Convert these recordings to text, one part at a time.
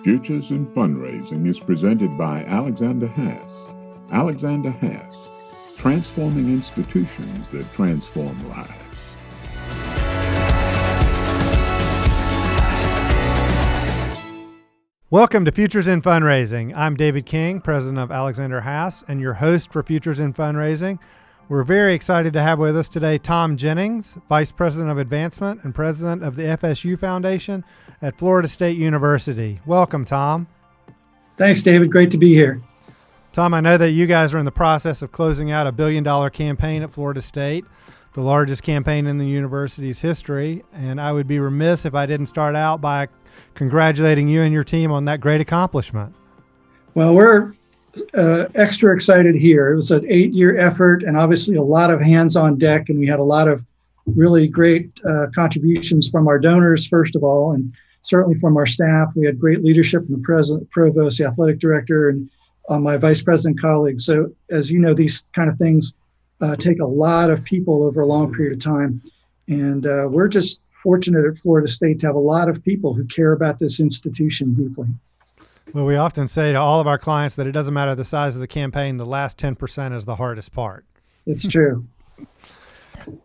Futures in Fundraising is presented by Alexander Haas. Alexander Haas, transforming institutions that transform lives. Welcome to Futures in Fundraising. I'm David King, president of Alexander Haas, and your host for Futures in Fundraising. We're very excited to have with us today Tom Jennings, Vice President of Advancement and President of the FSU Foundation at Florida State University. Welcome, Tom. Thanks, David. Great to be here. Tom, I know that you guys are in the process of closing out a $1 billion campaign at Florida State, the largest campaign in the university's history, and I would be remiss if I didn't start out by congratulating you and your team on that great accomplishment. Well, we're extra excited here. It was an 8-year effort and obviously a lot of hands on deck, and we had a lot of really great contributions from our donors, first of all, and certainly from our staff. We had great leadership from the president, provost, the athletic director, and my vice president colleagues. So as you know, these kind of things take a lot of people over a long period of time. And we're just fortunate at Florida State to have a lot of people who care about this institution deeply. Well, we often say to all of our clients that it doesn't matter the size of the campaign, the last 10% is the hardest part. It's true.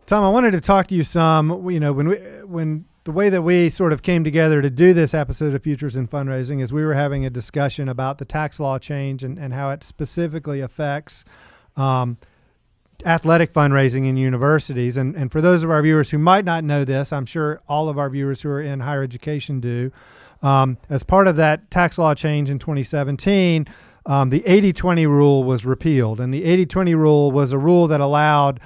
Tom, I wanted to talk to you some, when the way that we sort of came together to do this episode of Futures in Fundraising is we were having a discussion about the tax law change and how it specifically affects athletic fundraising in universities. And for those of our viewers who might not know this, I'm sure all of our viewers who are in higher education do. As part of that tax law change in 2017, the 80-20 rule was repealed. And the 80-20 rule was a rule that allowed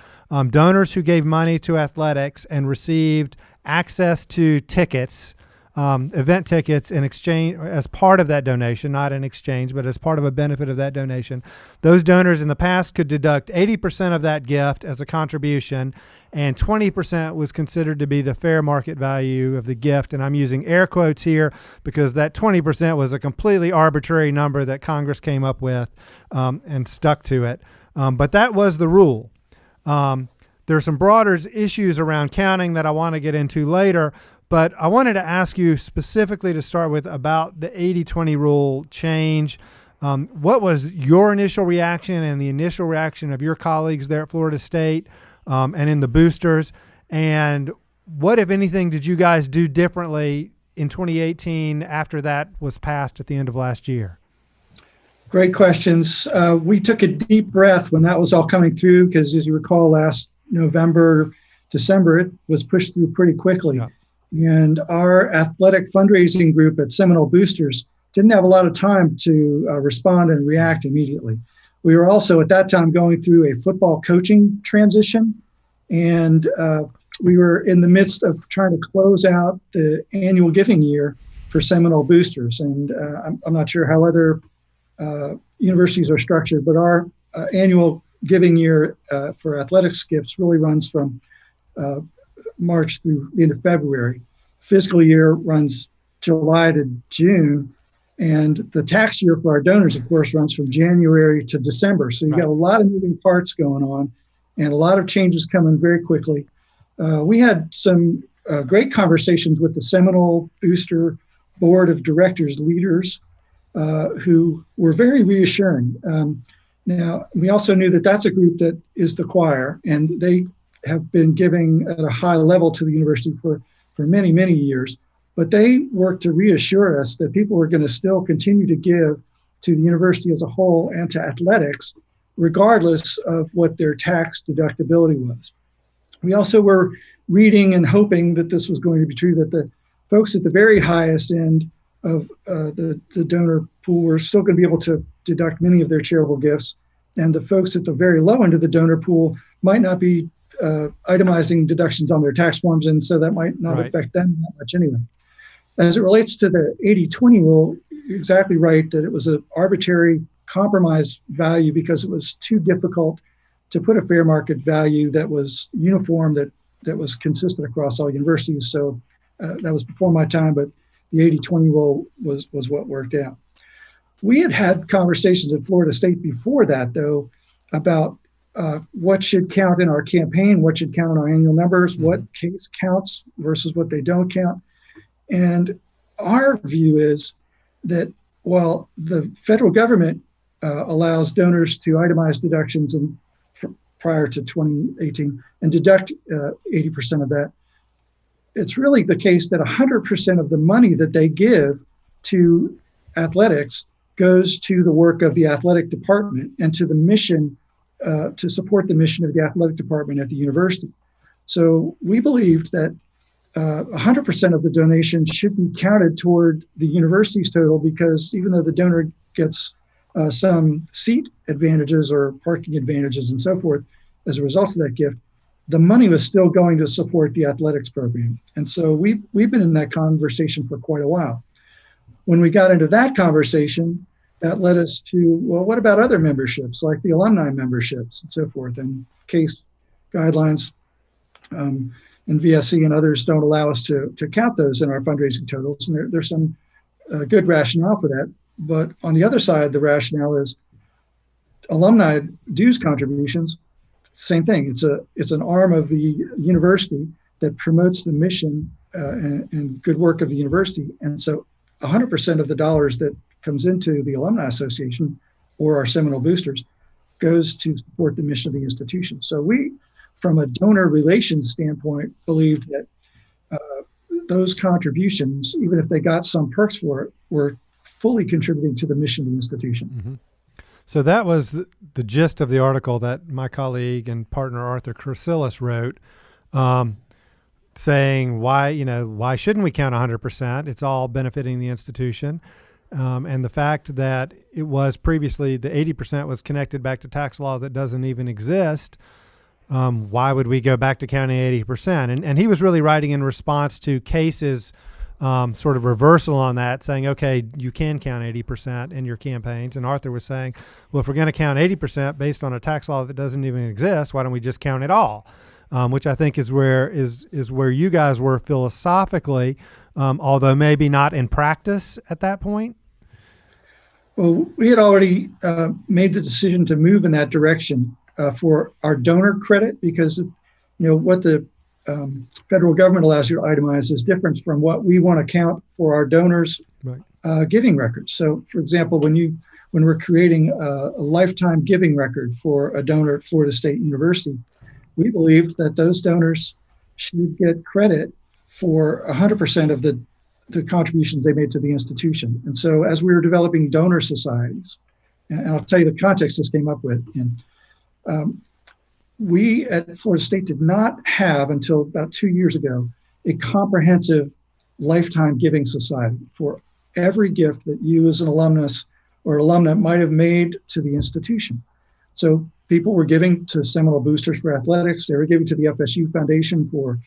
donors who gave money to athletics and received access to tickets, event tickets in exchange as part of that donation, not in exchange, but as part of a benefit of that donation. Those donors in the past could deduct 80% of that gift as a contribution, and 20% was considered to be the fair market value of the gift. And I'm using air quotes here because that 20% was a completely arbitrary number that Congress came up with and stuck to it. But that was the rule. There are some broader issues around counting that I want to get into later, but I wanted to ask you specifically to start with about the 80-20 rule change. What was your initial reaction and the initial reaction of your colleagues there at Florida State and in the boosters? And what, if anything, did you guys do differently in 2018 after that was passed at the end of last year? Great questions. We took a deep breath when that was all coming through because, as you recall, last November, December, it was pushed through pretty quickly. Yeah. And our athletic fundraising group at Seminole Boosters didn't have a lot of time to respond and react immediately. We were also at that time going through a football coaching transition, and we were in the midst of trying to close out the annual giving year for Seminole Boosters. And I'm not sure how other universities are structured, but our annual giving year for athletics gifts really runs from March through the end of February. Fiscal year runs July to June, and the tax year for our donors, of course, runs from January to December. So you've got a lot of moving parts going on and a lot of changes coming very quickly. We had some great conversations with the Seminole Booster Board of Directors leaders who were very reassuring. Now, we also knew that that's a group that is the choir, and they have been giving at a high level to the university for many, many years. But they worked to reassure us that people were going to still continue to give to the university as a whole and to athletics, regardless of what their tax deductibility was. We also were reading and hoping that this was going to be true, that the folks at the very highest end of the donor pool were still going to be able to deduct many of their charitable gifts, and the folks at the very low end of the donor pool might not be itemizing deductions on their tax forms, and so that might not affect them that much anyway. As it relates to the 80-20 rule, you're exactly right that it was an arbitrary compromise value because it was too difficult to put a fair market value that was uniform, that was consistent across all universities. So that was before my time, but the 80-20 rule was what worked out. We had conversations at Florida State before that, though, about what should count in our campaign, what should count in our annual numbers, what case counts versus what they don't count. And our view is that while the federal government allows donors to itemize deductions prior to 2018 and deduct 80% of that, it's really the case that 100% of the money that they give to athletics goes to the work of the athletic department and to the mission, to support the mission of the athletic department at the university. So we believed that 100% of the donation should be counted toward the university's total, because even though the donor gets some seat advantages or parking advantages and so forth as a result of that gift, the money was still going to support the athletics program. And so we've been in that conversation for quite a while. When we got into that conversation, that led us to, well, what about other memberships, like the alumni memberships and so forth? And case guidelines and VSE and others don't allow us to count those in our fundraising totals. And there's some good rationale for that. But on the other side, the rationale is alumni dues contributions, same thing. It's an arm of the university that promotes the mission and good work of the university. And so 100% of the dollars that comes into the Alumni Association or our Seminole Boosters goes to support the mission of the institution. So we, from a donor relations standpoint, believed that those contributions, even if they got some perks for it, were fully contributing to the mission of the institution. Mm-hmm. So that was the gist of the article that my colleague and partner Arthur Chrysilis wrote, saying why shouldn't we count 100%? It's all benefiting the institution. And the fact that it was previously the 80% was connected back to tax law that doesn't even exist. Why would we go back to counting 80%? And he was really writing in response to cases, sort of reversal on that, saying, okay, you can count 80% in your campaigns. And Arthur was saying, well, if we're going to count 80% based on a tax law that doesn't even exist, why don't we just count it all? Which I think is where you guys were philosophically, although maybe not in practice at that point. Well, we had already made the decision to move in that direction for our donor credit, because what the federal government allows you to itemize is different from what we want to count for our donors' right. Giving records. So, for example, when we're creating a lifetime giving record for a donor at Florida State University, we believed that those donors should get credit for 100% of the contributions they made to the institution. And so as we were developing donor societies, and I'll tell you the context this came up with, we at Florida State did not have, until about 2 years ago, a comprehensive lifetime giving society for every gift that you as an alumnus or alumna might have made to the institution. So people were giving to Seminole Boosters for athletics. They were giving to the FSU Foundation for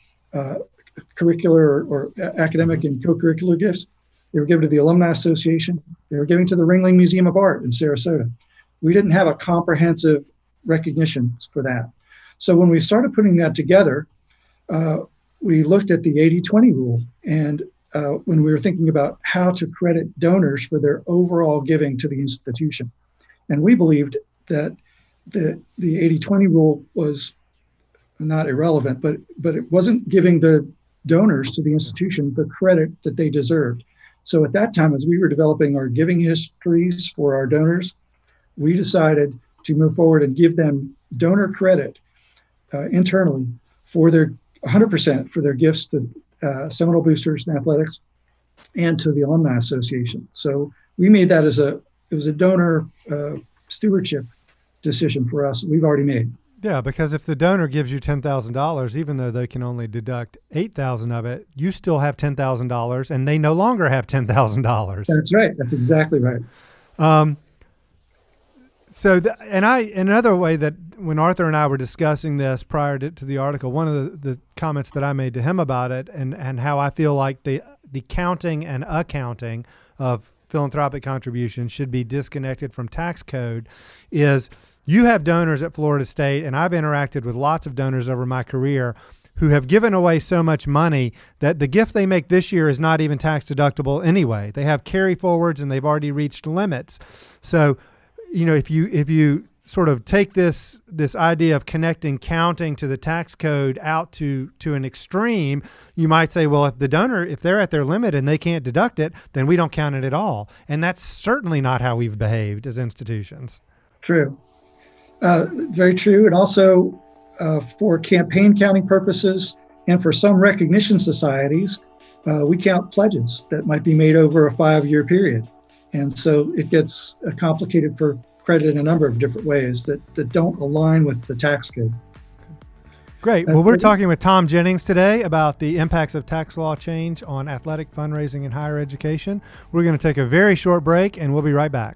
curricular or academic and co-curricular gifts. They were giving to the Alumni Association. They were giving to the Ringling Museum of Art in Sarasota. We didn't have a comprehensive recognition for that. So when we started putting that together, we looked at the 80-20 rule. And when we were thinking about how to credit donors for their overall giving to the institution. And we believed that the 80-20 rule was not irrelevant, but it wasn't giving the donors to the institution the credit that they deserved. So at that time, as we were developing our giving histories for our donors, we decided to move forward and give them donor credit internally for their 100% for their gifts to Seminole Boosters and athletics and to the Alumni Association. So we made that it was a donor stewardship decision for us we've already made. Yeah, because if the donor gives you $10,000, even though they can only deduct $8,000 of it, you still have $10,000, and they no longer have $10,000. That's right. That's exactly right. Another way that when Arthur and I were discussing this prior to the article, one of the comments that I made to him about it and how I feel like the counting and accounting of philanthropic contributions should be disconnected from tax code is you have donors at Florida State, and I've interacted with lots of donors over my career who have given away so much money that the gift they make this year is not even tax deductible anyway. They have carry forwards and they've already reached limits. So, if you sort of take this idea of connecting counting to the tax code out to an extreme, you might say, well, if the donor, if they're at their limit and they can't deduct it, then we don't count it at all. And that's certainly not how we've behaved as institutions. True. Very true. And also for campaign counting purposes and for some recognition societies, we count pledges that might be made over a 5-year period. And so it gets complicated for credit in a number of different ways that don't align with the tax code. Great. Well, we're talking with Tom Jennings today about the impacts of tax law change on athletic fundraising in higher education. We're going to take a very short break, and we'll be right back.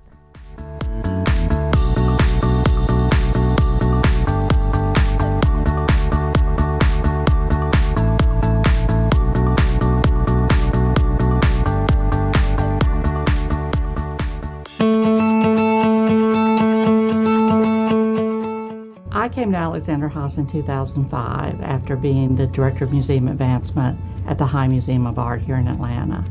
I came to Alexander Haas in 2005 after being the Director of Museum Advancement at the High Museum of Art here in Atlanta.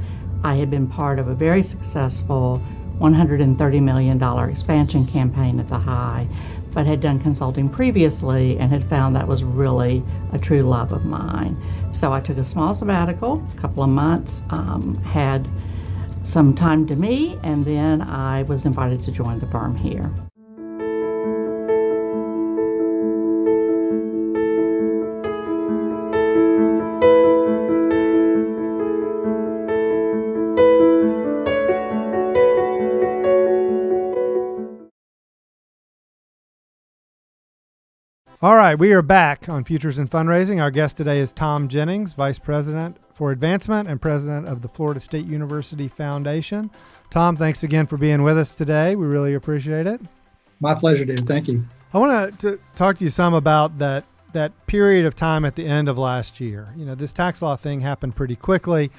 I had been part of a very successful $130 million expansion campaign at the High, but had done consulting previously and had found that was really a true love of mine. So I took a small sabbatical, a couple of months, had some time to me, and then I was invited to join the firm here. All right, we are back on Futures in Fundraising. Our guest today is Tom Jennings, Vice President for Advancement and President of the Florida State University Foundation. Tom, thanks again for being with us today. We really appreciate it. My pleasure, David. Thank you. I want to talk to you some about that period of time at the end of last year. You know, this tax law thing happened pretty quickly.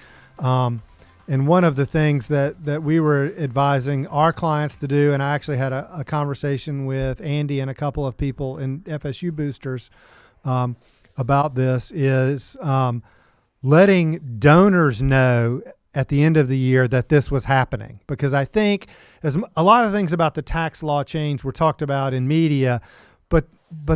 And one of the things that we were advising our clients to do, and I actually had a conversation with Andy and a couple of people in FSU boosters about this, is letting donors know at the end of the year that this was happening. Because I think as a lot of things about the tax law change were talked about in media, but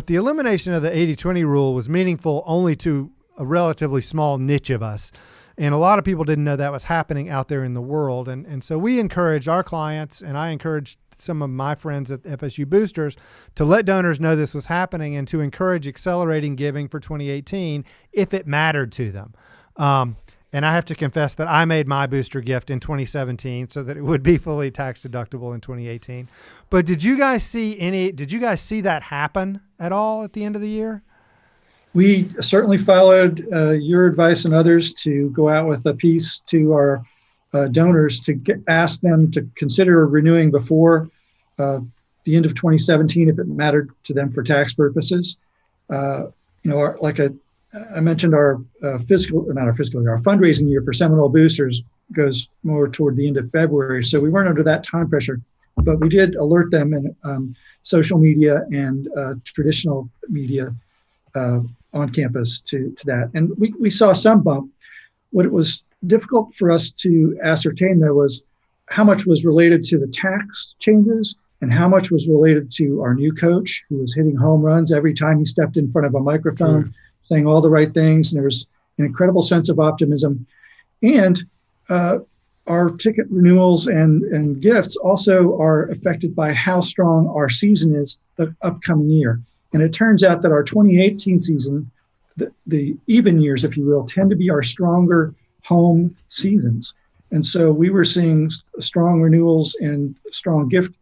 the elimination of the 80-20 rule was meaningful only to a relatively small niche of us. And a lot of people didn't know that was happening out there in the world. And so we encouraged our clients, and I encouraged some of my friends at FSU Boosters to let donors know this was happening and to encourage accelerating giving for 2018 if it mattered to them. And I have to confess that I made my booster gift in 2017 so that it would be fully tax deductible in 2018. But did you guys see that happen at all at the end of the year? We certainly followed your advice and others to go out with a piece to our donors to ask them to consider renewing before the end of 2017 if it mattered to them for tax purposes. I mentioned our fundraising year for Seminole Boosters goes more toward the end of February, so we weren't under that time pressure. But we did alert them in social media and traditional media on campus to that. And we saw some bump. What it was difficult for us to ascertain, though, was how much was related to the tax changes and how much was related to our new coach, who was hitting home runs every time he stepped in front of a microphone, saying all the right things. And there was an incredible sense of optimism. And our ticket renewals and gifts also are affected by how strong our season is the upcoming year. And it turns out that our 2018 season, the even years, if you will, tend to be our stronger home seasons. And so we were seeing strong renewals and strong gift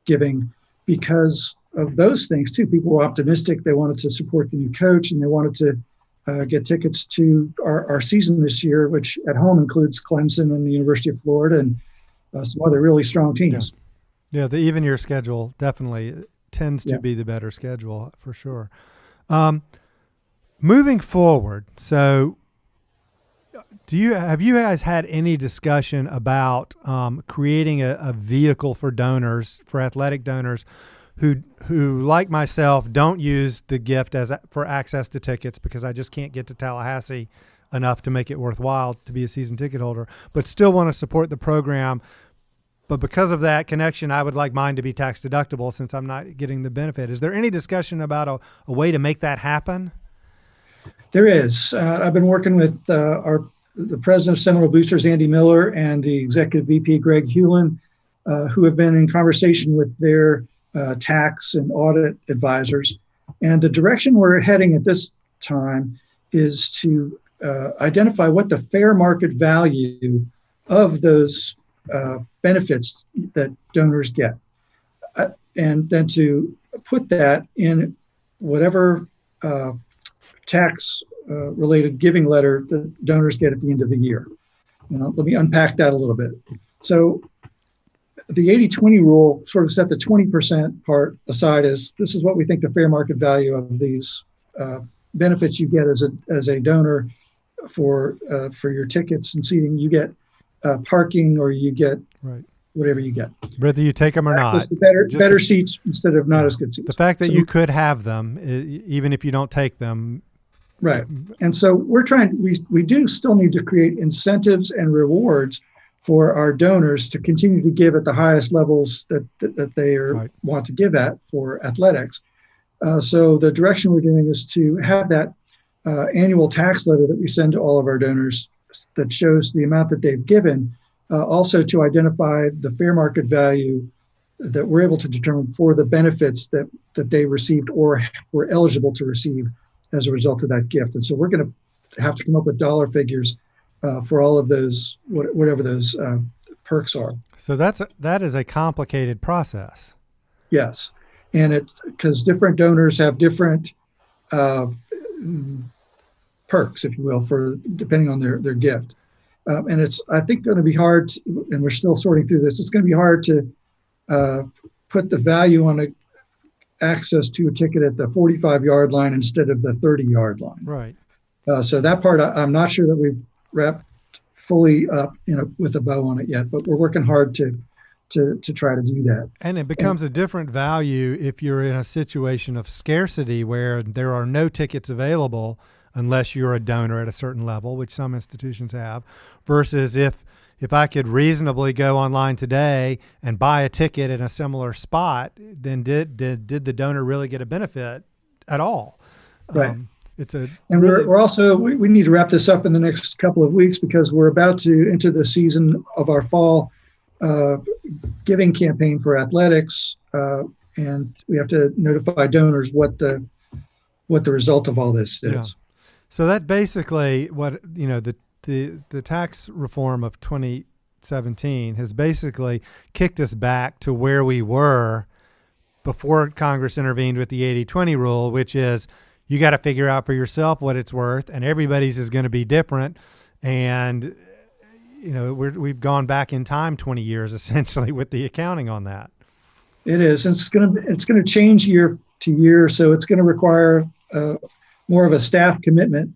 giving because of those things too. People were optimistic. They wanted to support the new coach and they wanted to get tickets to our season this year, which at home includes Clemson and the University of Florida and some other really strong teams. Yeah, the even year schedule definitely tends to be the better schedule for sure. Moving forward, so have you guys had any discussion about creating a vehicle for donors, for athletic donors who like myself don't use the gift for access to tickets because I just can't get to Tallahassee enough to make it worthwhile to be a season ticket holder, but still want to support the program but because of that connection, I would like mine to be tax deductible since I'm not getting the benefit. Is there any discussion about a way to make that happen? There is. I've been working with the president of Seminole Boosters, Andy Miller, and the executive VP, Greg Hewlin, who have been in conversation with their tax and audit advisors. And the direction we're heading at this time is to identify what the fair market value of those benefits that donors get, and then to put that in whatever tax related giving letter that donors get at the end of the year. Let me unpack that a little bit. So the 80-20 rule sort of set the 20% part aside as this is what we think the fair market value of these benefits you get as a donor for your tickets and seating. You get parking, or you get whatever you get, whether you take them or not. Better seats instead of not as good seats. The fact that you could have them, even if you don't take them. Right. And so we do still need to create incentives and rewards for our donors to continue to give at the highest levels that they want to give at for athletics. So the direction we're doing is to have that annual tax letter that we send to all of our donors that shows the amount that they've given, also to identify the fair market value that we're able to determine for the benefits that they received or were eligible to receive as a result of that gift. And so we're going to have to come up with dollar figures for all of those, whatever those perks are. So that is a complicated process. Yes. And it's because different donors have different perks, if you will, for depending on their gift. And it's, I think, going to be hard, and we're still sorting through this, it's going to be hard to put the value on access to a ticket at the 45-yard line instead of the 30-yard line. Right. So that part, I'm not sure that we've wrapped fully up, with a bow on it yet, but we're working hard to try to do that. And it becomes a different value if you're in a situation of scarcity where there are no tickets available unless you're a donor at a certain level, which some institutions have, versus if I could reasonably go online today and buy a ticket in a similar spot, then did the donor really get a benefit at all? Right. We're also, we need to wrap this up in the next couple of weeks because we're about to enter the season of our fall giving campaign for athletics, and we have to notify donors what the result of all this is. Yeah. So that basically what the tax reform of 2017 has basically kicked us back to where we were before Congress intervened with the 80-20 rule, which is you got to figure out for yourself what it's worth, and everybody's is going to be different. And we've gone back in time 20 years essentially with the accounting on that. It is. It's going to change year to year, so it's going to require more of a staff commitment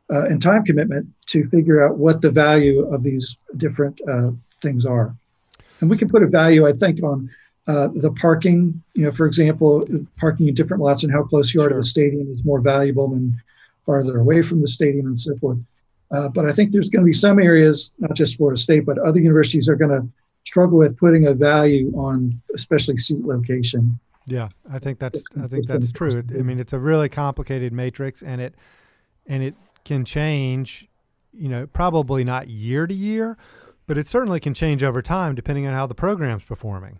and time commitment to figure out what the value of these different things are. And we can put a value, I think, on the parking. For example, parking in different lots and how close you are to the stadium is more valuable than farther away from the stadium and so forth. But I think there's going to be some areas, not just Florida State, but other universities are going to struggle with putting a value on, especially seat location. Yeah, I think that's true. It's a really complicated matrix, and it can change, probably not year to year, but it certainly can change over time depending on how the program's performing.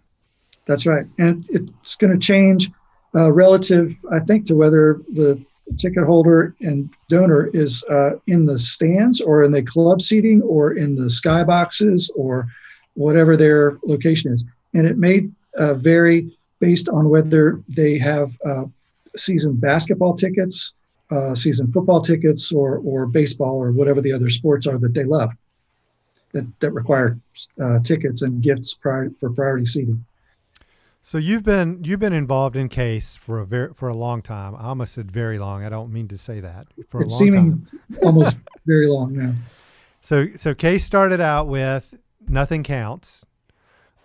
That's right, and it's going to change relative, I think, to whether the ticket holder and donor is in the stands or in the club seating or in the sky boxes or whatever their location is, and it may vary based on whether they have season basketball tickets, season football tickets, or baseball, or whatever the other sports are that they love that require tickets and gifts for priority seating. So you've been involved in CASE for a long time. I almost said very long. I don't mean to say that. For it's a long time. Almost very long now. So CASE started out with nothing counts.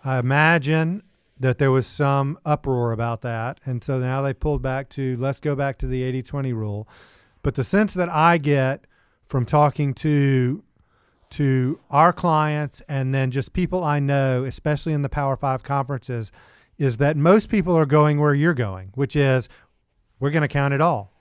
I imagine that there was some uproar about that. And so now they pulled back to, let's go back to the 80-20 rule. But the sense that I get from talking to to our clients and then just people I know, especially in the Power 5 conferences, is that most people are going where you're going, which is we're going to count it all.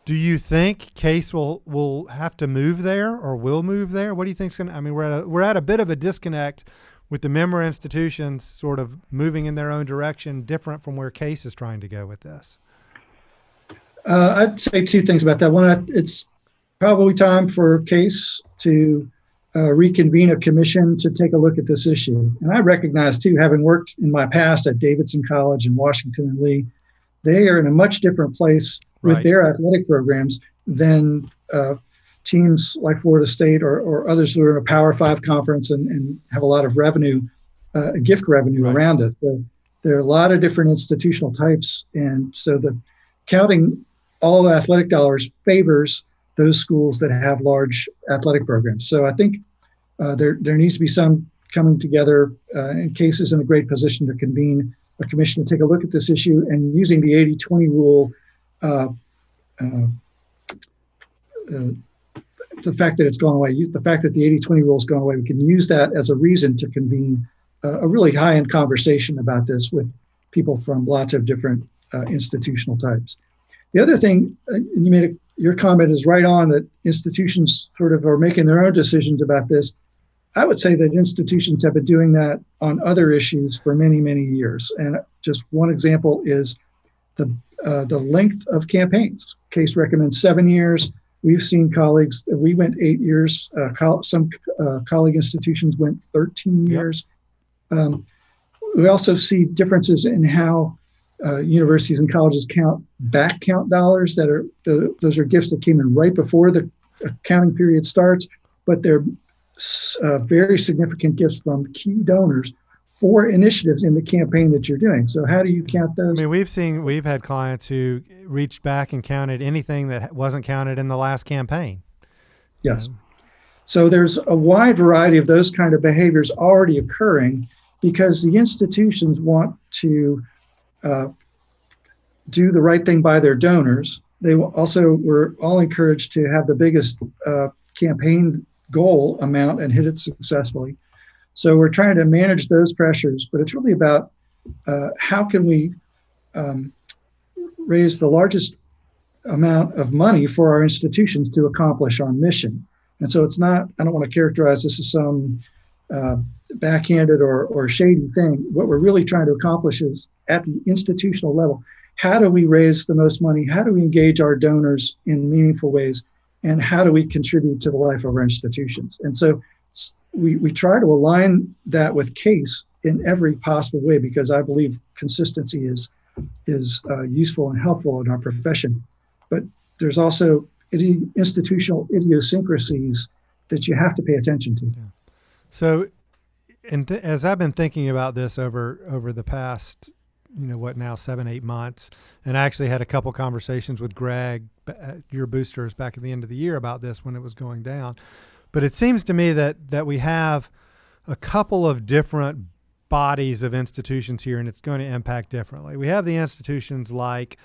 Do you think Case will have to move there or will move there? What do you think's going to, I mean, we're at a bit of a disconnect with the member institutions sort of moving in their own direction, different from where Case is trying to go with this. I'd say two things about that. One, it's probably time for Case to reconvene a commission to take a look at this issue. And I recognize, too, having worked in my past at Davidson College and Washington and Lee, they are in a much different place with their athletic programs than teams like Florida State or others who are in a Power 5 conference and have a lot of revenue, gift revenue around it. So there are a lot of different institutional types. And so the counting all athletic dollars favors those schools that have large athletic programs. So I think there needs to be some coming together, and Case is in a great position to convene a commission to take a look at this issue, and using the 80-20 rule, the fact that it's gone away, the fact that the 80-20 rule has gone away, we can use that as a reason to convene a really high-end conversation about this with people from lots of different institutional types. The other thing, you made your comment is right on, that institutions sort of are making their own decisions about this. I would say that institutions have been doing that on other issues for many, many years. And just one example is the length of campaigns. Case recommends 7 years. We've seen colleagues, we went 8 years. Some colleague institutions went 13 years. We also see differences in how universities and colleges back count dollars that are those are gifts that came in right before the accounting period starts, but they're very significant gifts from key donors for initiatives in the campaign that you're doing. So how do you count those? I mean, we've had clients who reached back and counted anything that wasn't counted in the last campaign. Yes. So there's a wide variety of those kind of behaviors already occurring because the institutions want to do the right thing by their donors. They also were all encouraged to have the biggest campaign goal amount and hit it successfully. So we're trying to manage those pressures, but it's really about how can we raise the largest amount of money for our institutions to accomplish our mission. And so it's not, I don't want to characterize this as some backhanded or shady thing. What we're really trying to accomplish is at the institutional level, how do we raise the most money? How do we engage our donors in meaningful ways? And how do we contribute to the life of our institutions? And so we try to align that with Case in every possible way, because I believe consistency is useful and helpful in our profession. But there's also institutional idiosyncrasies that you have to pay attention to. Yeah. So, as I've been thinking about this over the past, 7-8 months, and I actually had a couple conversations with Greg, your boosters, back at the end of the year about this when it was going down. But it seems to me that we have a couple of different bodies of institutions here, and it's going to impact differently. We have the institutions like,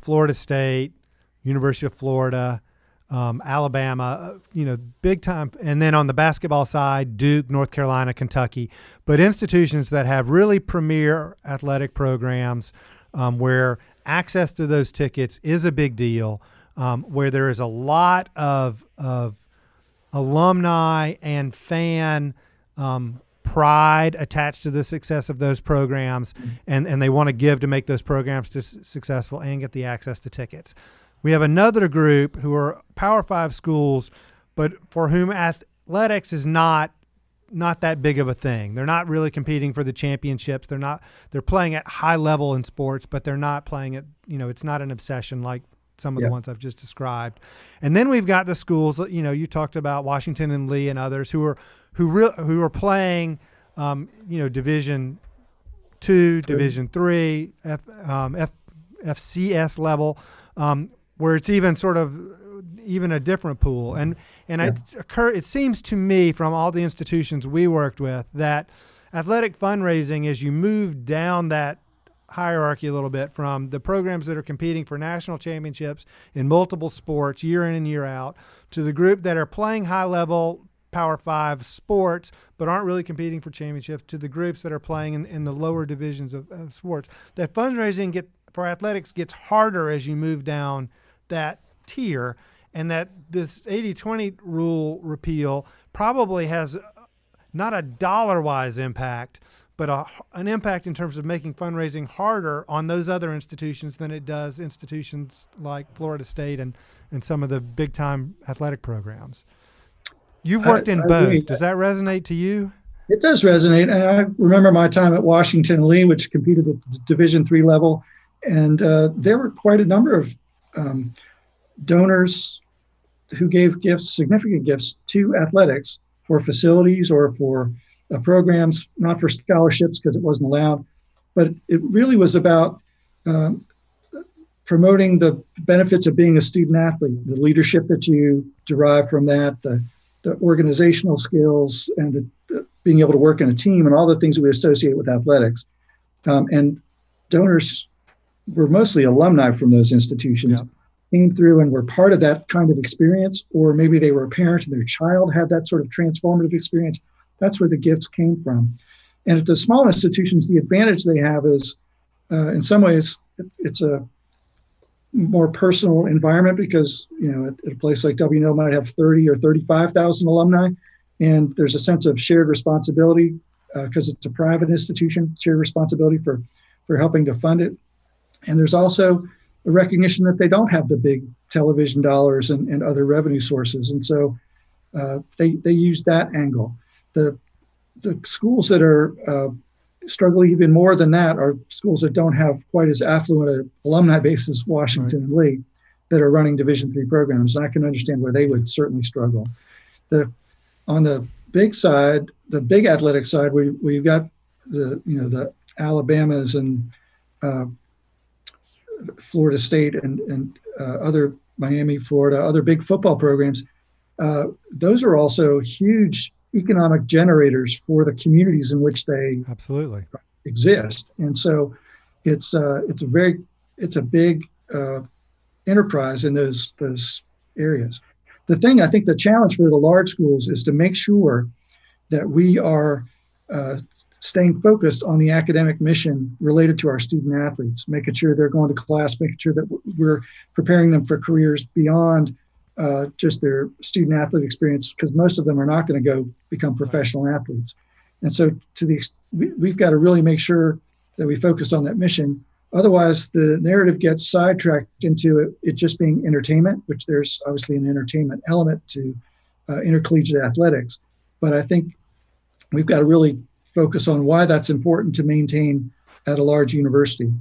Florida State, University of Florida, Alabama, big time. And then on the basketball side, Duke, North Carolina, Kentucky, but institutions that have really premier athletic programs where access to those tickets is a big deal, where there is a lot of alumni and fan pride attached to the success of those programs, and they want to give to make those programs successful and get the access to tickets. We have another group who are Power 5 schools, but for whom athletics is not that big of a thing. They're not really competing for the championships. They're playing at high level in sports, but they're not playing at, it's not an obsession like some of the ones I've just described. And then we've got the schools, you talked about Washington and Lee and others who are playing, Division II, Division III, FCS level, where it's even sort of a different pool. And it seems to me from all the institutions we worked with that athletic fundraising, as you move down that hierarchy a little bit, from the programs that are competing for national championships in multiple sports year in and year out, to the group that are playing high-level Power 5 sports but aren't really competing for championships, to the groups that are playing in the lower divisions of sports. That fundraising for athletics gets harder as you move down that tier, and that this 80-20 rule repeal probably has not a dollar-wise impact, but an impact in terms of making fundraising harder on those other institutions than it does institutions like Florida State and some of the big-time athletic programs. You've worked in both. Agree. Does that resonate to you? It does resonate. And I remember my time at Washington Lee, which competed at the Division III level, and there were quite a number of donors who gave gifts, significant gifts, to athletics for facilities or for programs, not for scholarships because it wasn't allowed. But it really was about promoting the benefits of being a student athlete, the leadership that you derive from that, the organizational skills, and being able to work in a team, and all the things that we associate with athletics. And donors were mostly alumni from those institutions, came through and were part of that kind of experience, or maybe they were a parent and their child had that sort of transformative experience. That's where the gifts came from. And at the small institutions, the advantage they have is, in some ways, it's a more personal environment, because at a place like WNL might have 30 or 35,000 alumni, and there's a sense of shared responsibility because it's a private institution, shared responsibility for helping to fund it. And there's also a recognition that they don't have the big television dollars and other revenue sources, and so they use that angle. The schools that are struggling even more than that are schools that don't have quite as affluent an alumni base as Washington and Lee, that are running Division III programs. And I can understand where they would certainly struggle. On the big side, the big athletic side, we've got the Alabamas and Florida State and other Miami, Florida, other big football programs. Those are also huge economic generators for the communities in which they absolutely exist, and so it's a big enterprise in those areas. The thing, I think, the challenge for the large schools is to make sure that we are staying focused on the academic mission related to our student athletes, making sure they're going to class, making sure that we're preparing them for careers beyond just their student athlete experience, because most of them are not going to go become professional athletes. And so we've got to really make sure that we focus on that mission. Otherwise, the narrative gets sidetracked into it just being entertainment, which there's obviously an entertainment element to intercollegiate athletics. But I think we've got to really focus on why that's important to maintain at a large university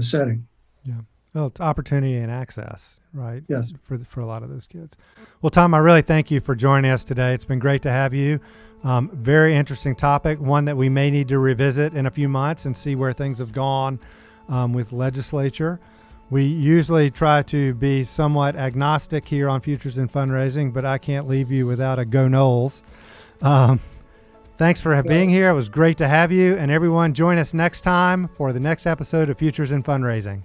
setting. Yeah. Well, it's opportunity and access, right? Yes. For a lot of those kids. Well, Tom, I really thank you for joining us today. It's been great to have you. Very interesting topic, one that we may need to revisit in a few months and see where things have gone with legislature. We usually try to be somewhat agnostic here on Futures in Fundraising, but I can't leave you without a Go Noles. Thanks for being here. It was great to have you. And everyone, join us next time for the next episode of Futures in Fundraising.